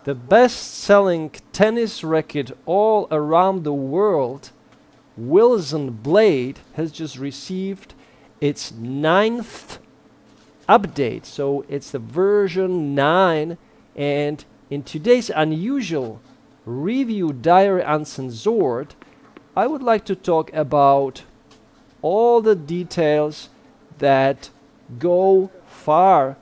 the best-selling tennis racket all around the world, Wilson Blade, has just received its 9th update. So it's the version 9, and in today's unusual review diary Uncensored, I would like to talk about all the details that go far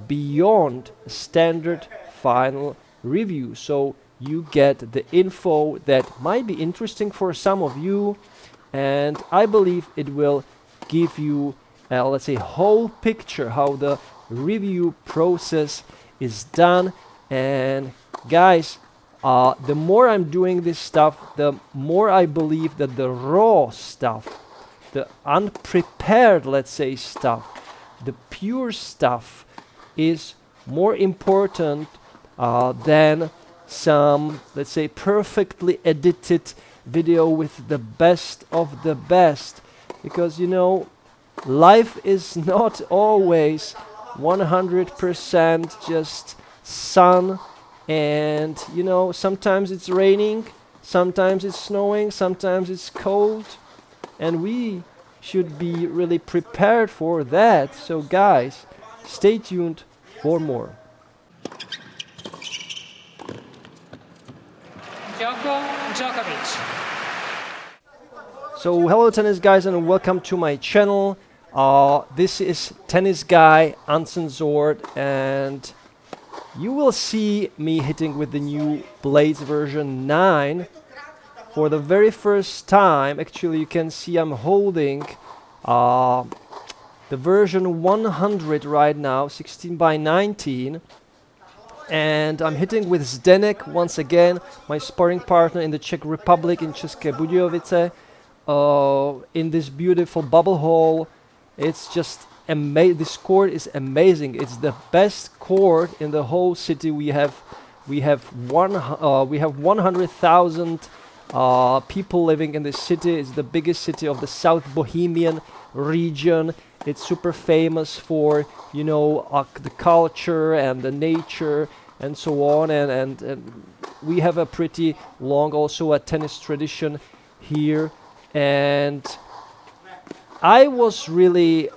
beyond standard final review. So you get the info that might be interesting for some of you, and I believe it will give you let's say whole picture how the review process is done. And guys, the more I'm doing this stuff, the more I believe that the raw stuff, the unprepared, let's say, stuff, the pure stuff is more important than some, let's say, perfectly edited video with the best of the best. Because, you know, life is not always 100% just sun, and, you know, sometimes it's raining, sometimes it's snowing, sometimes it's cold, and we should be really prepared for that. So guys, stay tuned for more. So hello tennis guys, and welcome to my channel. This is Tennis Guy Uncensored, and you will see me hitting with the new Blades version 9 for the very first time. Actually, you can see I'm holding the version 100 right now, 16 by 19, and I'm hitting with Zdenek once again, my sparring partner in the Czech Republic, in České Budějovice, in this beautiful bubble hall. It's just amazing. This court is amazing. It's the best court in the whole city. We have 100,000 people living in this city. It's the biggest city of the South Bohemian region. It's super famous for, you know, the culture and the nature and so on. And we have a pretty long also a tennis tradition here. And I was really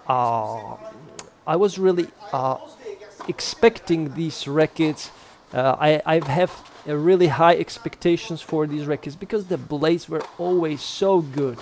expecting these rackets. I have really high expectations for these rackets because the blades were always so good,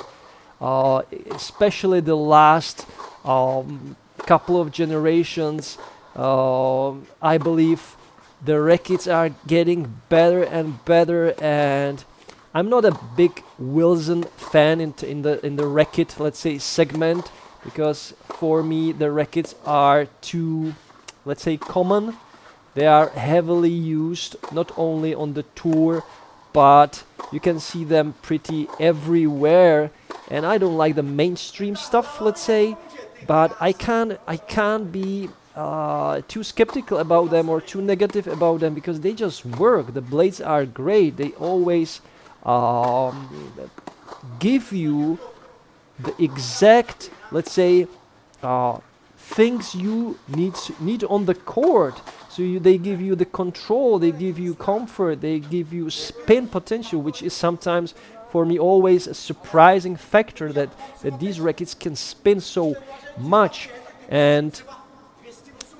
especially the last couple of generations. I believe the rackets are getting better and better, and I'm not a big Wilson fan in the racket, let's say, segment, because for me the rackets are too, let's say, common. They are heavily used not only on the tour, but you can see them pretty everywhere, and I don't like the mainstream stuff, let's say, but I can't be too skeptical about them or too negative about them, because they just work. The blades are great. They always give you the exact, let's say, things you need on the court. So they give you the control, they give you comfort, they give you spin potential, which is sometimes for me always a surprising factor, that these rackets can spin so much. And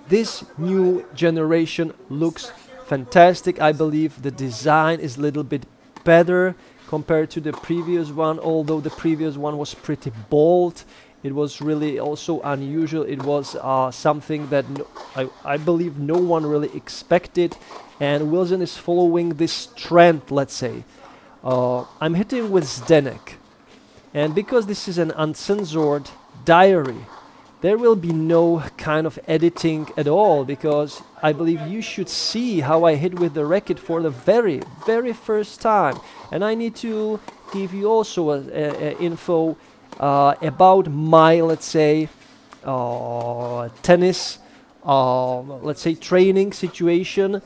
this new generation looks fantastic. I believe the design is a little bit better compared to the previous one, although the previous one was pretty bold. It was really also unusual. It was something that I believe no one really expected, and Wilson is following this trend, let's say. I'm hitting with Zdenek, and because this is an uncensored diary, there will be no kind of editing at all, because I believe you should see how I hit with the racket for the very, very first time. And I need to give you also a info about my, let's say, tennis, let's say, training situation.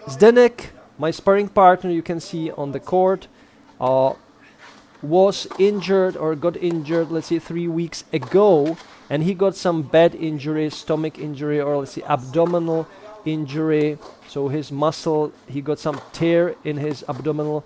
Zdenek, my sparring partner, you can see on the court, was injured or got injured, let's say, 3 weeks ago, and he got some bad injury, stomach injury, or let's say abdominal injury. So his muscle, he got some tear in his abdominal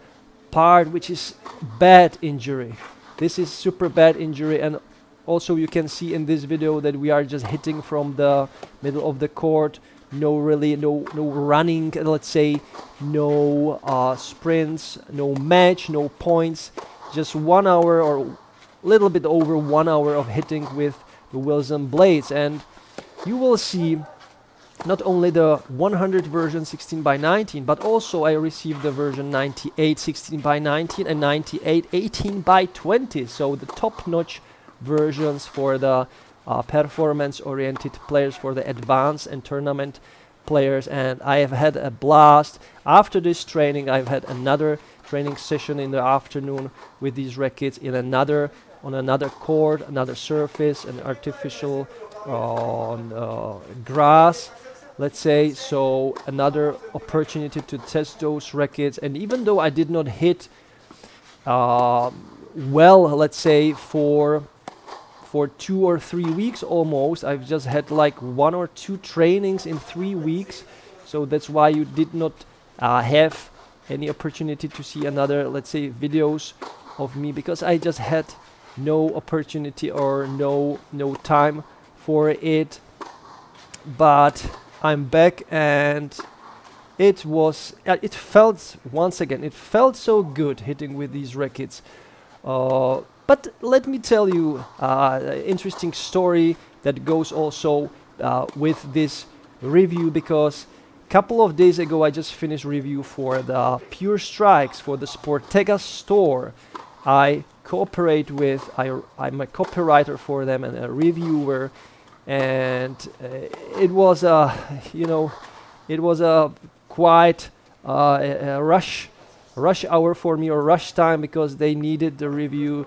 part, which is bad injury. This is super bad injury, and also you can see in this video that we are just hitting from the middle of the court. No running, let's say, no sprints, no match, no points. Just 1 hour or a little bit over 1 hour of hitting with the Wilson blades, and you will see not only the 100 version 16:19, but also I received the version 98 16:19 and 98 18:20. So the top-notch versions for the performance-oriented players, for the advanced and tournament players, and I have had a blast. After this training, I've had another training session in the afternoon with these rackets on another court, another surface, an artificial grass, let's say. So another opportunity to test those rackets, and even though I did not hit well, let's say for 2 or 3 weeks almost, I've just had like 1 or 2 trainings in 3 weeks, so that's why you did not have any opportunity to see another, let's say, videos of me, because I just had no opportunity or no time for it. But I'm back, and it felt, once again, it felt so good hitting with these rackets. But let me tell you an interesting story that goes also with this review, because a couple of days ago I just finished review for the Pure Strikes for the Sportega store. I cooperate with, I'm a copywriter for them and a reviewer, and it was a, it was a quite a rush hour for me, or rush time, because they needed the review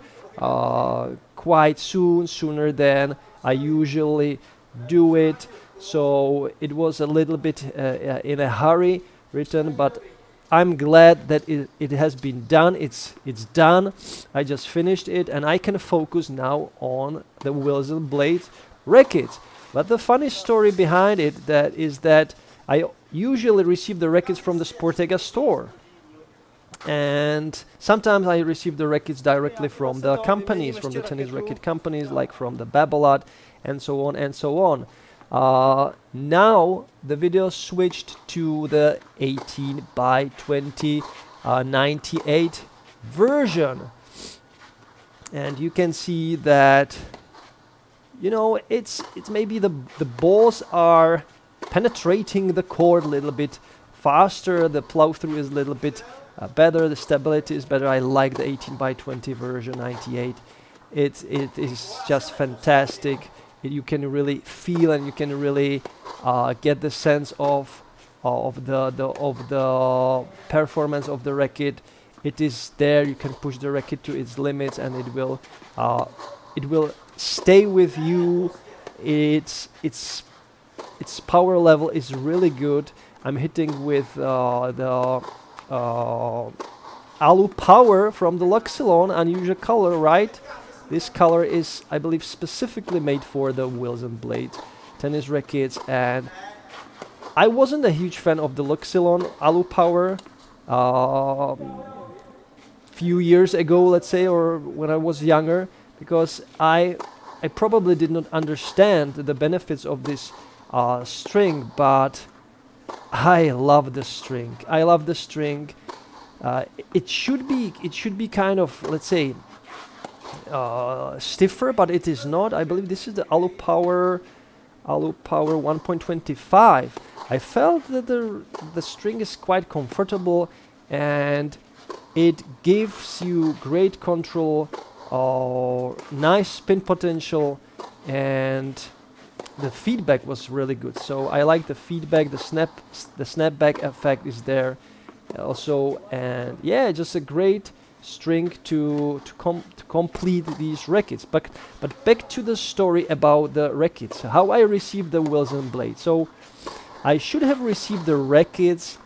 quite sooner than I usually do it. So it was a little bit in a hurry written, but I'm glad that it has been done. It's done. I just finished it, and I can focus now on the Wilson blades rackets. But the funny story behind it is that I usually receive the rackets from the Sportega store, and sometimes I receive the rackets directly from the companies, from the tennis racket companies, like from the Babolat, and so on and so on. Now the video switched to the 18:20 98 version, and you can see that, it's maybe the balls are penetrating the court a little bit faster, the plow through is a little bit better, the stability is better. I like the 18:20 version 98. It is just fantastic. You can really feel, and you can really get the sense of the performance of the racket. It is there. You can push the racket to its limits, and it will stay with you. Its power level is really good. I'm hitting with the Alu Power from the Luxilon, unusual color, right? This color is, I believe, specifically made for the Wilson blade tennis rackets, and I wasn't a huge fan of the Luxilon Alu Power few years ago, let's say, or when I was younger, because I probably did not understand the benefits of this string, but I love the string. I love the string. It should be kind of, let's say, stiffer, but it is not. I believe this is the Alu Power 1.25. I felt that the string is quite comfortable, and it gives you great control, nice spin potential, and the feedback was really good. So I like the feedback. The snapback effect is there also, and yeah, just a great string to complete these rackets. But back to the story about the rackets, how I received the Wilson blade. So I should have received the rackets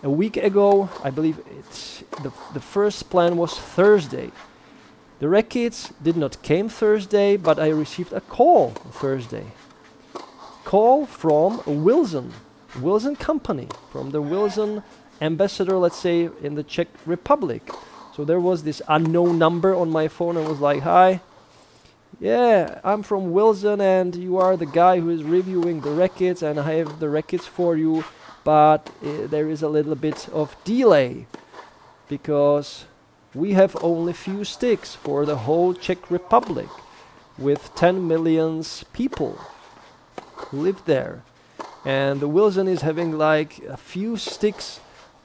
a week ago. I believe it's the first plan was Thursday. The rackets did not came Thursday, but I received a call Thursday. Call from Wilson. Wilson company, from the Wilson ambassador, let's say, in the Czech Republic. So there was this unknown number on my phone and was like, hi, yeah, I'm from Wilson and you are the guy who is reviewing the rackets and I have the rackets for you, but there is a little bit of delay because we have only few sticks for the whole Czech Republic with 10 million people who live there. And the Wilson is having like a few sticks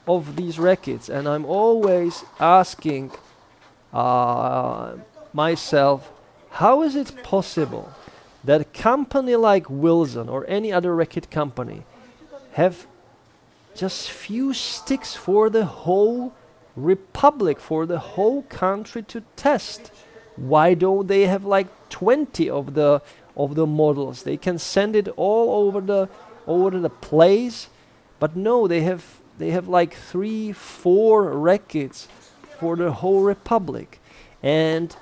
of these rackets, and I'm always asking myself, how is it possible that a company like Wilson or any other racket company have just few sticks for the whole republic, for the whole country to test? Why don't they have like 20 of the models? They can send it all over the place, but no, they have like 3-4 rackets for the whole republic. And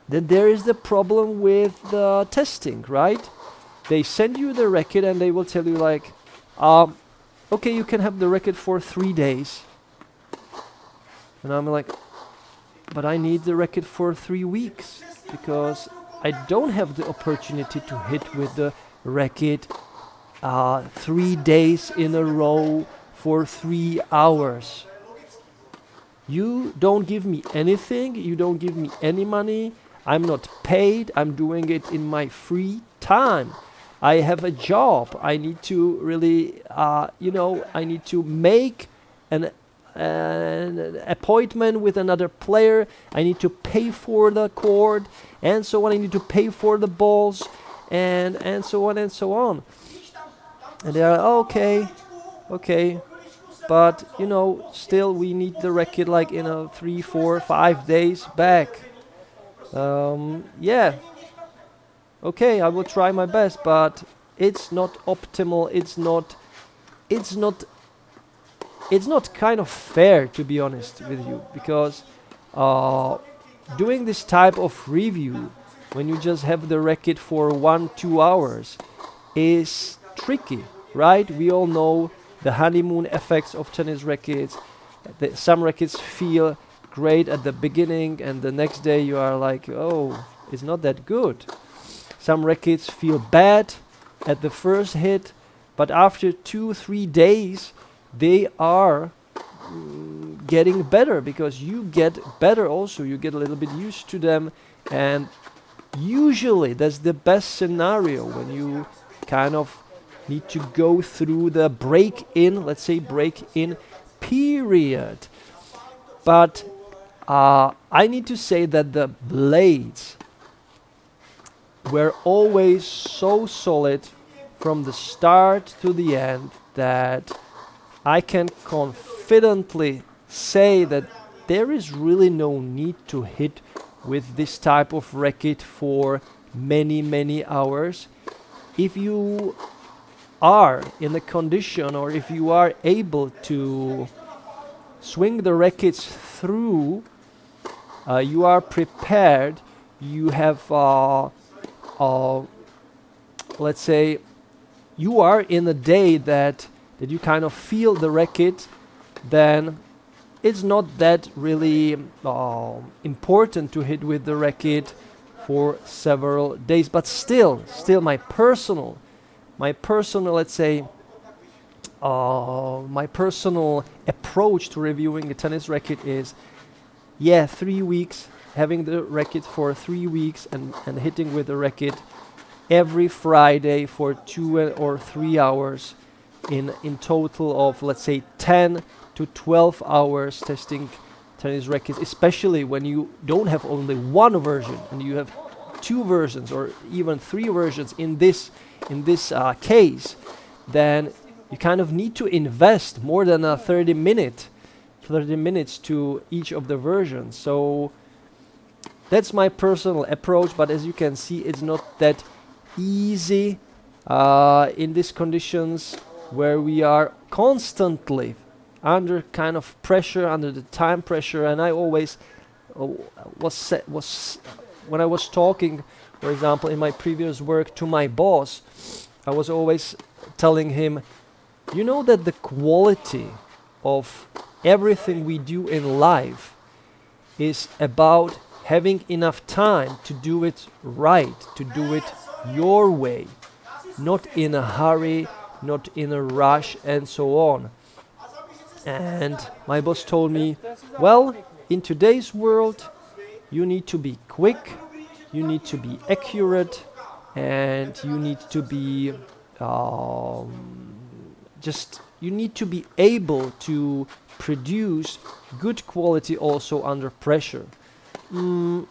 then there is the problem with the testing, right? They send you the racket and they will tell you like, okay, you can have the racket for 3 days. And I'm like, but I need the racket for 3 weeks because I don't have the opportunity to hit with the racket 3 days in a row for 3 hours. You don't give me anything, you don't give me any money, I'm not paid, I'm doing it in my free time. I have a job, I need to really, I need to make an appointment with another player, I need to pay for the court, and so on, I need to pay for the balls, and so on and so on. And they are, okay, but still we need the racket like in 3, 4, 5 days back. Yeah, okay, I will try my best, but it's not optimal, it's not kind of fair, to be honest with you, because doing this type of review when you just have the racket for 1-2 hours is tricky, right? We all know the honeymoon effects of tennis rackets. Some rackets feel great at the beginning and the next day you are like, oh, it's not that good. Some rackets feel bad at the first hit, but after 2-3 days they are getting better because you get better also, you get a little bit used to them, and usually that's the best scenario when you kind of need to go through the break-in, let's say break-in period. But I need to say that the blades were always so solid from the start to the end that I can confidently say that there is really no need to hit with this type of racket for many hours. If you are in the condition, or if you are able to swing the rackets through, you are prepared, you have let's say you are in a day that you kind of feel the racket, then it's not that really important to hit with the racket for several days. But still my personal, let's say, my personal approach to reviewing a tennis racket is, 3 weeks, having the racket for 3 weeks and hitting with the racket every Friday for 2 or 3 hours in total of, let's say, 10 to 12 hours testing tennis rackets, especially when you don't have only one version and you have 2 versions or even 3 versions in this case. Then you kind of need to invest more than 30 minutes to each of the versions. So that's my personal approach, but as you can see, it's not that easy in these conditions where we are constantly under kind of pressure, under the time pressure. And I always was when I was talking, for example, in my previous work to my boss, I was always telling him, You know that the quality of everything we do in life is about having enough time to do it right, to do it your way, not in a hurry, not in a rush, and so on. And my boss told me, well, in today's world, you need to be quick, you need to be accurate, and you need to be just you need to be able to produce good quality also under pressure. My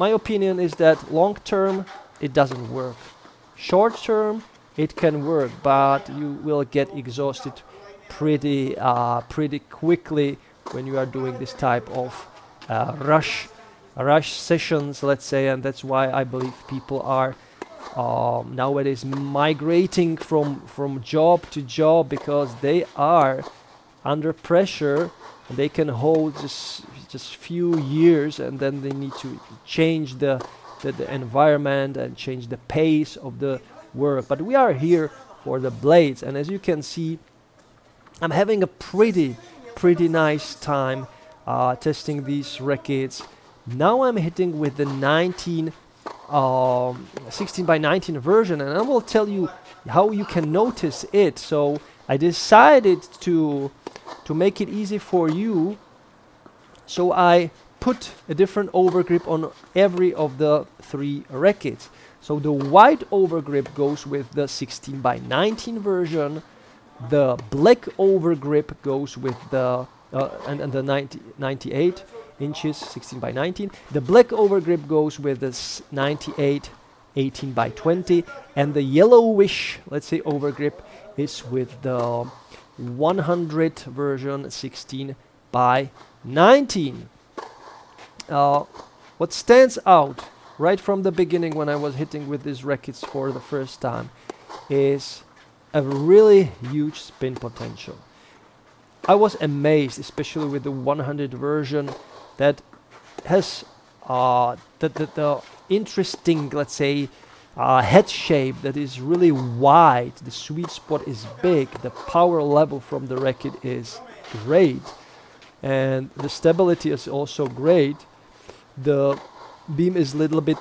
opinion is that long term it doesn't work. Short term it can work, but you will get exhausted pretty quickly when you are doing this type of rush sessions, let's say, and that's why I believe people are nowadays migrating from job to job, because they are under pressure and they can hold just few years, and then they need to change the environment and change the pace of the work. But we are here for the blades, and as you can see, I'm having a pretty nice time testing these rackets. Now I'm hitting with the 16 by 19 version, and I will tell you how you can notice it. So I decided to make it easy for you, so I put a different overgrip on every of the 3 rackets. So the white overgrip goes with the 16 by 19 version, the black overgrip goes with the and the 98 inches 16 by 19. The black overgrip goes with this 98 18 by 20, and the yellowish, let's say, overgrip is with the 100 version 16 by 19. What stands out right from the beginning when I was hitting with these rackets for the first time is a really huge spin potential. I was amazed, especially with the 100 version, that has the interesting, let's say, head shape that is really wide. The sweet spot is big. The power level from the racket is great, and the stability is also great. The beam is a little bit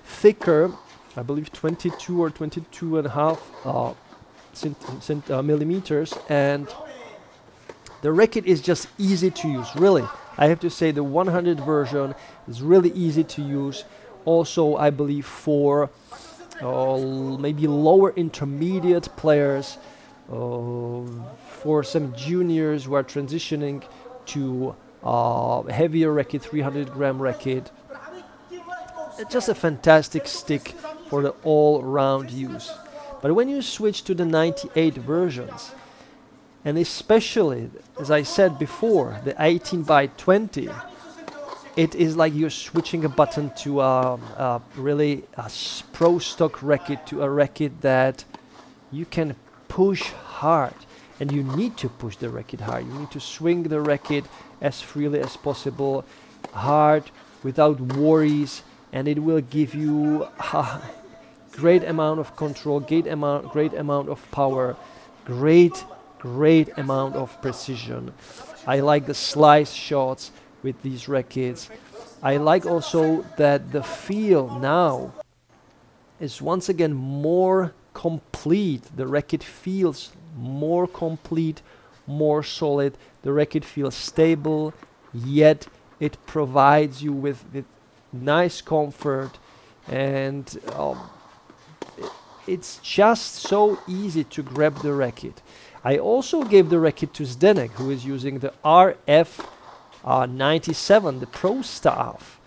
thicker, I believe 22 or 22 and a half millimeters, and the racket is just easy to use. Really, I have to say the 100 version is really easy to use. Also, I believe for maybe lower intermediate players, for some juniors who are transitioning to heavier racket, 300 gram racket. It's just a fantastic stick for the all-round use. But when you switch to the 98 versions, and especially, as I said before, the 18 by 20, it is like you're switching a button to really a pro stock racket, to a racket that you can push hard. And you need to push the racket hard. You need to swing the racket as freely as possible, hard, without worries, and it will give you a great amount of control, great amount of power, great amount of precision. I like the slice shots with these rackets. I like also that the feel now is once again more complete. The racket feels more complete, more solid. The racket feels stable, yet it provides you with nice comfort, and it's just so easy to grab the racket. I also gave the racket to Zdenek, who is using the RF 97, the Pro Staff.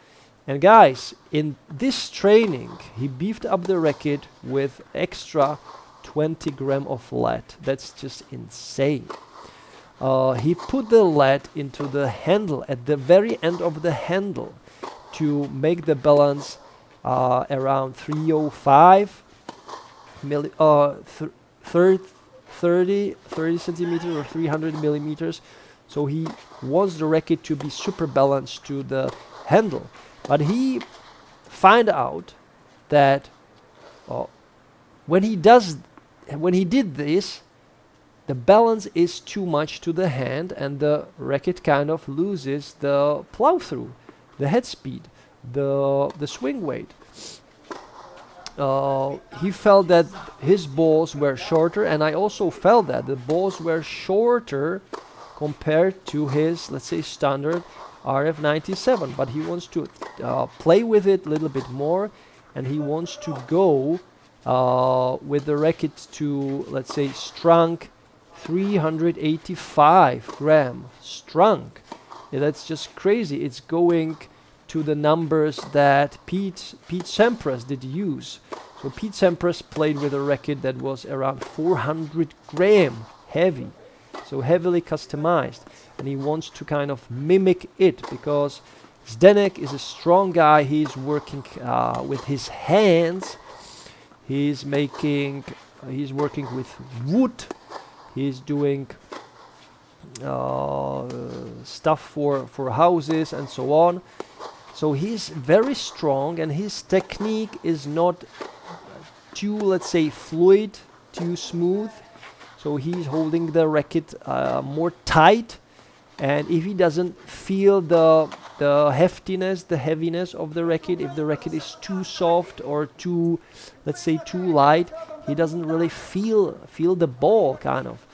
And guys, in this training, he beefed up the racket with extra 20 gram of lead. That's just insane. He put the lead into the handle, at the very end of the handle, to make the balance around 305 30 centimeters or 300 millimeters. So he wants the racket to be super balanced to the handle. But he find out that when he does when he did this, the balance is too much to the hand, and the racket kind of loses the plow through, the head speed, the swing weight. He felt that his balls were shorter, and I also felt that the balls were shorter compared to his, let's say, standard RF97. But he wants to play with it a little bit more, and he wants to go with the racket to, let's say, strung 385 gram strung. Yeah, that's just crazy. It's going to the numbers that Pete Sampras did use. So Pete Sampras played with a racket that was around 400 gram heavy, so heavily customized, and he wants to kind of mimic it, because Zdenek is a strong guy. He's working with his hands. He's working with wood. He's doing stuff for houses and so on. So he's very strong, and his technique is not too, let's say, fluid, too smooth. So he's holding the racket more tight, and if he doesn't feel the heftiness, the heaviness of the racket, if the racket is too soft or too, let's say, too light, he doesn't really feel the ball, kind of.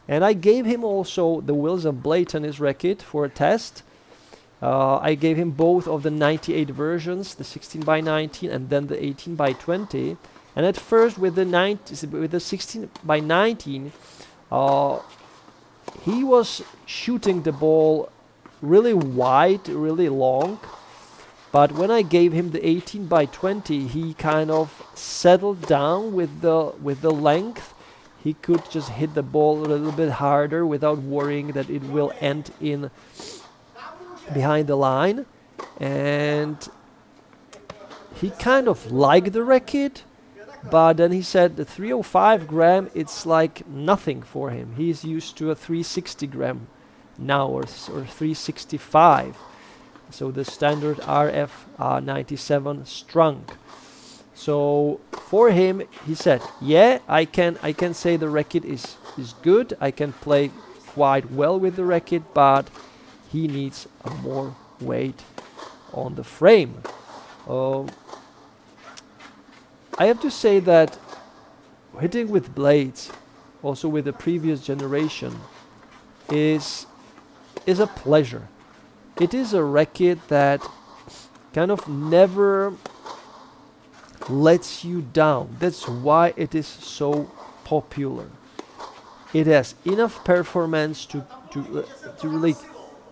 And I gave him also the Wilson blade tennis racket for a test. I gave him both of the 98 versions, the 16 by 19 and then the 18 by 20. And at first with the 16 by 19, he was shooting the ball really wide, really long. But when I gave him the 18 by 20, he kind of settled down with the length. He could just hit the ball a little bit harder without worrying that it will end in behind the line. And he kind of liked the racket, but then he said the 305 gram, it's like nothing for him. He's used to a 360 gram now, or 365. So the standard RF 97 strung. So for him, he said, yeah, I can say the racket is good. I can play quite well with the racket, but he needs a more weight on the frame. I have to say that hitting with blades, also with the previous generation, is a pleasure. It is a racket that kind of never lets you down. That's why it is so popular. It has enough performance to really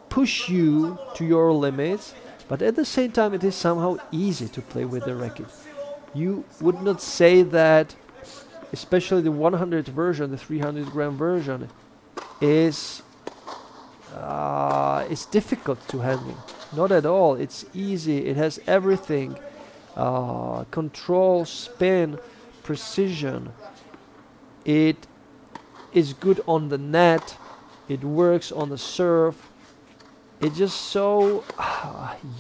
push you to your limits, but at the same time it is somehow easy to play with the racket. You would not say that, especially the 100 version, the 300 gram version, is difficult to handle. Not at all. It's easy. It has everything. Control, spin, precision. It is good on the net. It works on the serve. It's just so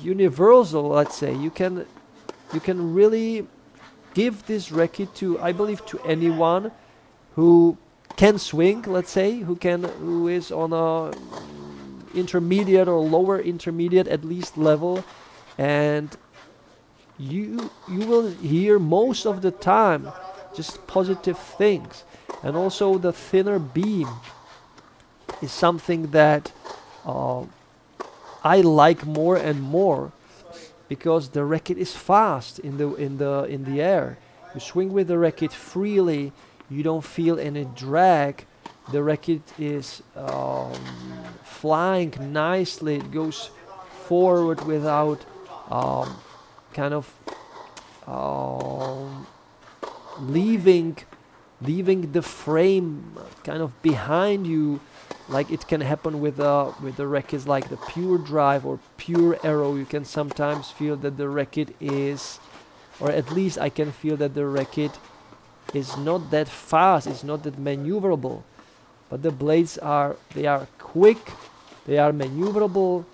universal, let's say. You can really give this racket to, I believe, to anyone who can swing, let's say, who is on a intermediate or lower intermediate at least level, and you will hear most of the time just positive things. And also the thinner beam is something that I like more and more, because the racket is fast in the air. You swing with the racket freely. You don't feel any drag. The racket is flying nicely. It goes forward without kind of leaving the frame kind of behind you, like it can happen with the rackets like the Pure Drive or Pure Arrow. You can sometimes feel that the racket is, or at least I can feel that the racket is not that fast, it's not that maneuverable. But the blades are quick, they are maneuverable,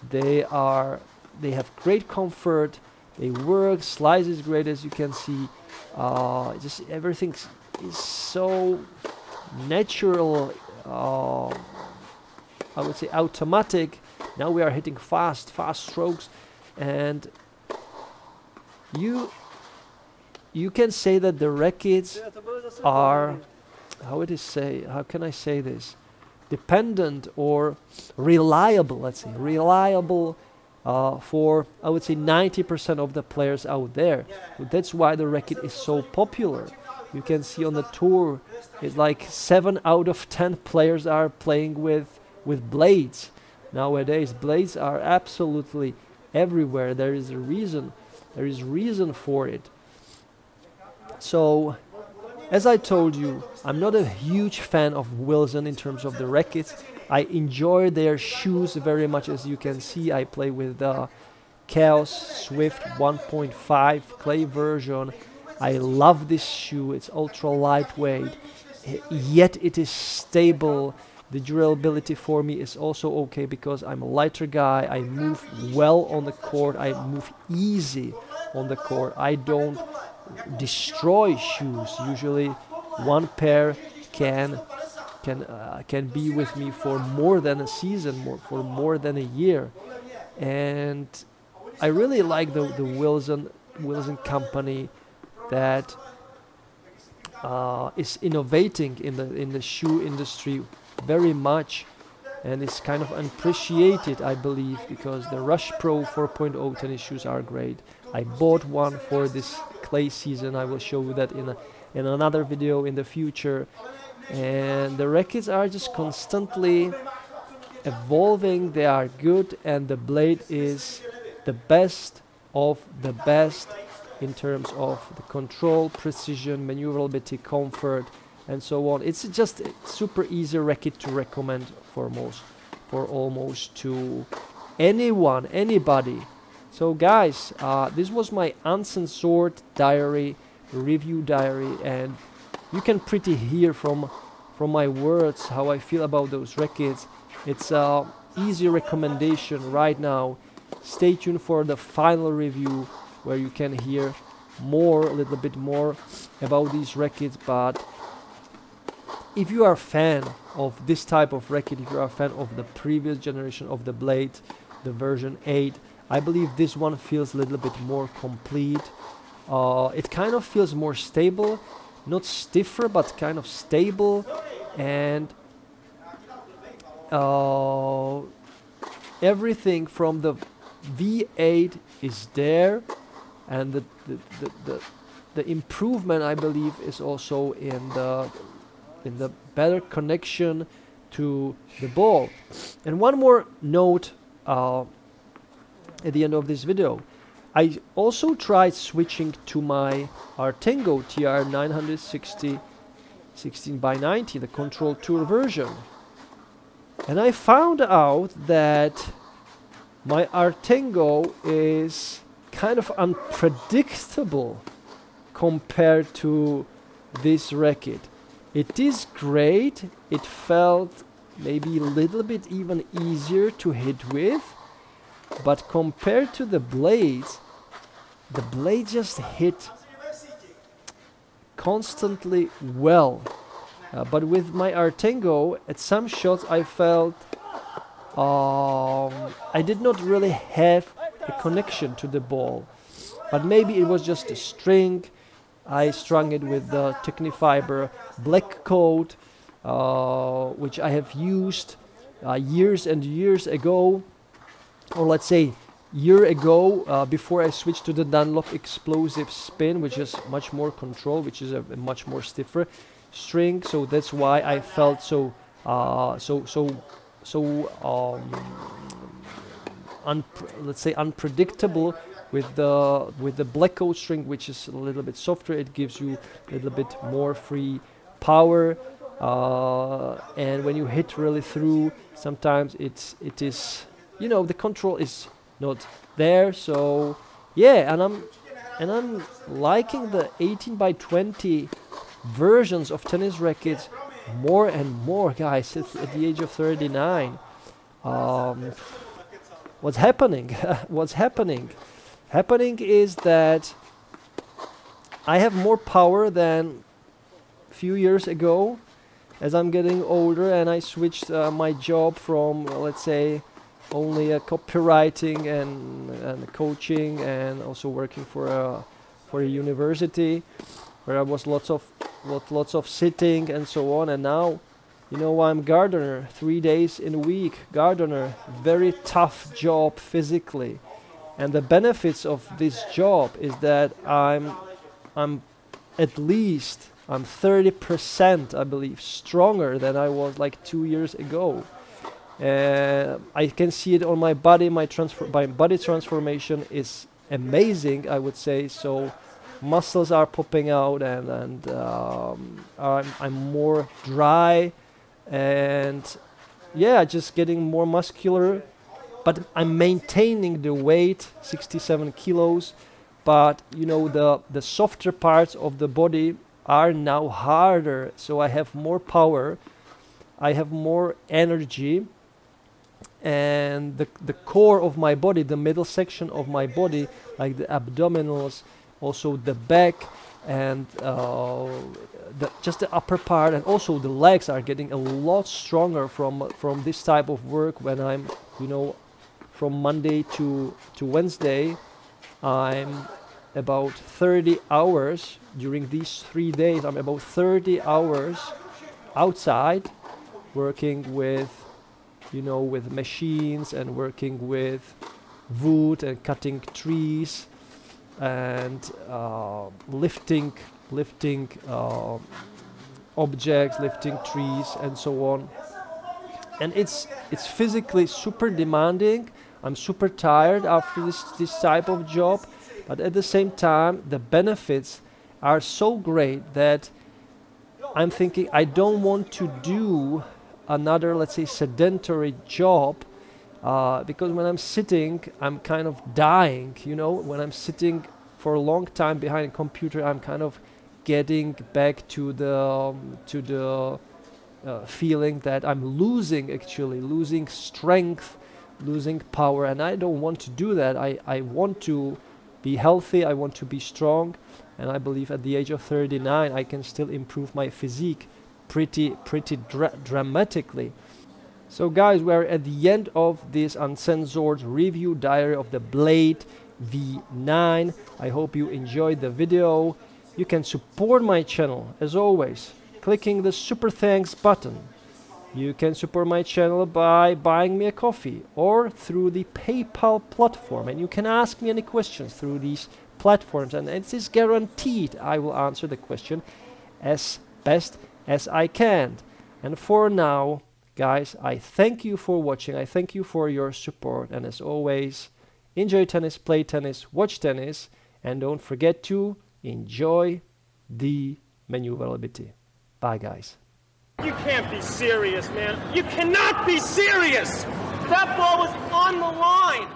they have great comfort, they work, slice is great, as you can see. Just everything is so natural, I would say automatic. Now we are hitting fast strokes, and you can say that the rackets are, how can I say this, dependent or reliable, let's say reliable, for, I would say, 90% of the players out there. So that's why the racket is so popular. You can see on the tour, it's like 7 out of 10 players are playing with blades. Nowadays, blades are absolutely everywhere. There is a reason. There is reason for it. So, as I told you, I'm not a huge fan of Wilson in terms of the rackets. I enjoy their shoes very much. As you can see, I play with the Chaos Swift 1.5 clay version. I love this shoe. It's ultra lightweight, yet it is stable. The durability for me is also okay because I'm a lighter guy. I move well on the court. I move easy on the court. I don't destroy shoes. Usually one pair can be with me for more than a season, for more than a year. And I really like the Wilson company that is innovating in the shoe industry very much, and it's kind of unappreciated, I believe, because the Rush Pro 4.0 tennis shoes are great. I bought one for this clay season. I will show you that in another video in the future. And the rackets are just constantly evolving. They are good, and the blade is the best of the best in terms of the control, precision, maneuverability, comfort, and so on. It's just a super easy racket to recommend for almost to anyone, anybody. So guys, this was my uncensored diary, review diary, and you can pretty hear from my words how I feel about those rackets. It's a easy recommendation right now. Stay tuned for the final review where you can hear more, a little bit more about these rackets. But if you are a fan of this type of racket, if you are a fan of the previous generation of the blade, the version 8, I believe this one feels a little bit more complete. It kind of feels more stable, not stiffer, but kind of stable, and everything from the V8 is there, and the improvement, I believe, is also in the better connection to the ball. And one more note at the end of this video. I also tried switching to my Artengo TR 960 16x90, the Control Tour version. And I found out that my Artengo is kind of unpredictable compared to this racket. It is great. It felt maybe a little bit even easier to hit with, but compared to the blades just hit constantly well. But with my Artengo, at some shots I felt I did not really have a connection to the ball. But maybe it was just a string. I strung it with the Technifiber black coat, which I have used years and years ago, or let's say year ago, before I switched to the Dunlop Explosive Spin, which is much more control, which is a much more stiffer string. So that's why I felt so let's say unpredictable with the black coat string, which is a little bit softer. It gives you a little bit more free power, and when you hit really through, sometimes it is, you know, the control is not there. So yeah, and I'm liking the 18x20 versions of tennis rackets more and more, guys. At the age of 39, what's happening? What's happening? Happening is that I have more power than few years ago, as I'm getting older, and I switched my job from, let's say, only copywriting and coaching, and also working for a university, where I was lots of sitting and so on. And now, you know, I'm gardener, 3 days in a week, gardener, very tough job physically. And the benefits of this job is that I'm at least, I'm 30%, I believe, stronger than I was like 2 years ago. I can see it on my body. My body transformation is amazing, I would say. So muscles are popping out, and I'm more dry, and yeah, just getting more muscular. But I'm maintaining the weight, 67 kilos. But you know, the softer parts of the body are now harder, so I have more power, I have more energy, and the core of my body, the middle section of my body, like the abdominals, also the back, and just the upper part, and also the legs are getting a lot stronger from this type of work. When I'm, you know, from Monday to Wednesday, I'm about 30 hours during these 3 days. I'm about 30 hours outside working with, you know, with machines, and working with wood and cutting trees, and lifting objects, lifting trees, and so on. And it's physically super demanding. I'm super tired after this type of job, but at the same time, the benefits are so great that I'm thinking I don't want to do another, let's say, sedentary job, because when I'm sitting, I'm kind of dying. You know, when I'm sitting for a long time behind a computer, I'm kind of getting back to the feeling that I'm losing strength, losing power, and I don't want to do that. I want to be healthy, I want to be strong, and I believe at the age of 39 I can still improve my physique pretty dramatically. So guys, we're at the end of this uncensored review diary of the Blade V9. I hope you enjoyed the video. You can support my channel, as always, clicking the super thanks button. You can support my channel by buying me a coffee, or through the PayPal platform, and you can ask me any questions through these platforms, and it is guaranteed I will answer the question as best as I can. And for now, guys, I thank you for watching, I thank you for your support, and as always, enjoy tennis, play tennis, watch tennis, and don't forget to enjoy the manooovrlbity. Bye, guys. You can't be serious, man. You cannot be serious! That ball was on the line!